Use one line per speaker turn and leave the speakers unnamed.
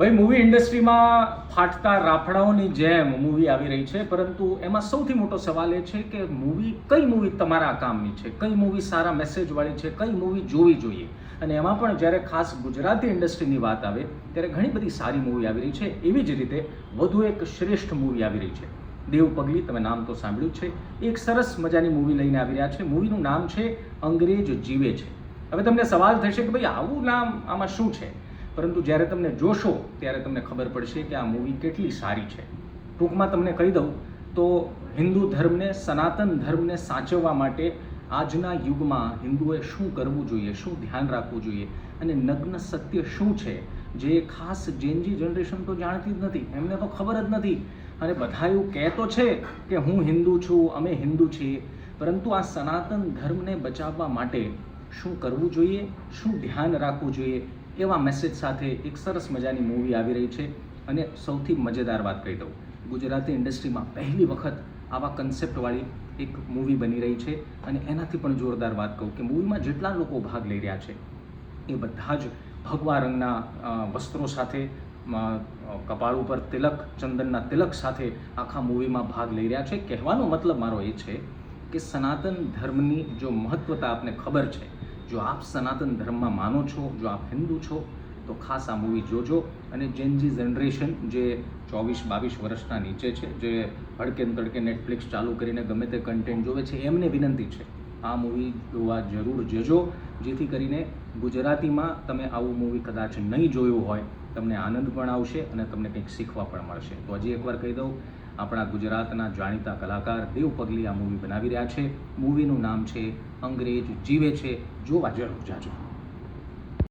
ભાઈ મૂવી ઇન્ડસ્ટ્રીમાં ફાટતા રાફડાઓની જેમ મૂવી આવી રહી છે, પરંતુ એમાં સૌથી મોટો સવાલ એ છે કે કઈ મૂવી તમારા કામની છે, કઈ મૂવી સારા મેસેજવાળી છે, કઈ મૂવી જોવી જોઈએ. અને એમાં પણ જ્યારે ખાસ ગુજરાતી ઇન્ડસ્ટ્રીની વાત આવે ત્યારે ઘણી બધી સારી મૂવી આવી રહી છે. એવી જ રીતે વધુ એક શ્રેષ્ઠ મૂવી આવી રહી છે, દેવ પગલી. તમે નામ તો સાંભળ્યું છે. એક સરસ મજાની મૂવી લઈને આવી રહ્યા છે. મૂવીનું નામ છે અંગ્રેજ જીવે છે. હવે તમને સવાલ થશે કે ભાઈ આવું નામ, આમાં શું છે? પરંતુ જ્યારે તમને જોશો ત્યારે તમને ખબર પડશે કે આ મૂવી કેટલી સારી છે. ટૂંકમાં તમને કહી દઉં તો હિન્દુ ધર્મને, સનાતન ધર્મને સાચવવા માટે આજના યુગમાં હિન્દુએ શું કરવું જોઈએ, શું ધ્યાન રાખવું જોઈએ, અને નગ્ન સત્ય શું છે જે ખાસ જેનજી જનરેશન તો જાણતી જ નથી, એમને તો ખબર જ નથી. અને બધા એવું કહેતો છે કે હું હિન્દુ છું, અમે હિન્દુ છીએ, પરંતુ આ સનાતન ધર્મને બચાવવા માટે શું કરવું જોઈએ, શું ધ્યાન રાખવું જોઈએ, એવા મેસેજ સાથે એક સરસ મજાની મૂવી આવી રહી છે. અને સૌથી મજેદાર વાત કહી દઉં, ગુજરાતી ઇન્ડસ્ટ્રીમાં પહેલી વખત આવા કન્સેપ્ટવાળી એક મૂવી બની રહી છે. અને એનાથી પણ જોરદાર વાત કહું કે મૂવીમાં જેટલા લોકો ભાગ લઈ રહ્યા છે એ બધા જ ભગવા રંગના વસ્ત્રો સાથે, કપાળ ઉપર તિલક, ચંદનના તિલક સાથે આખા મૂવીમાં ભાગ લઈ રહ્યા છે. કહેવાનો મતલબ મારો એ છે કે સનાતન ધર્મની જો મહત્વતા આપને ખબર છે, જો આપ સનાતન ધર્મમાં માનો છો, જો આપ હિન્દુ છો, તો ખાસ આ મૂવી જોજો. અને જેનજી જનરેશન જે 24-22 વર્ષના નીચે છે, જે હડકે તડકે નેટફ્લિક્સ ચાલુ કરીને ગમે તે કન્ટેન્ટ જોવે છે, એમને વિનંતી છે આ મૂવી જોવા જરૂર જજો, જેથી કરીને ગુજરાતીમાં તમે આવું મૂવી કદાચ નહીં જોયું હોય, તમને આનંદ પણ આવશે અને તમને કંઈક શીખવા પણ મળશે. તો હજી એકવાર કહી દઉં, આપણા ગુજરાતના જાણીતા કલાકાર દેવ પગલી આ મૂવી બનાવી રહ્યા છે. મૂવીનું નામ છે અંગ્રેજ જીવે છે. જોવા જરૂર જાજો.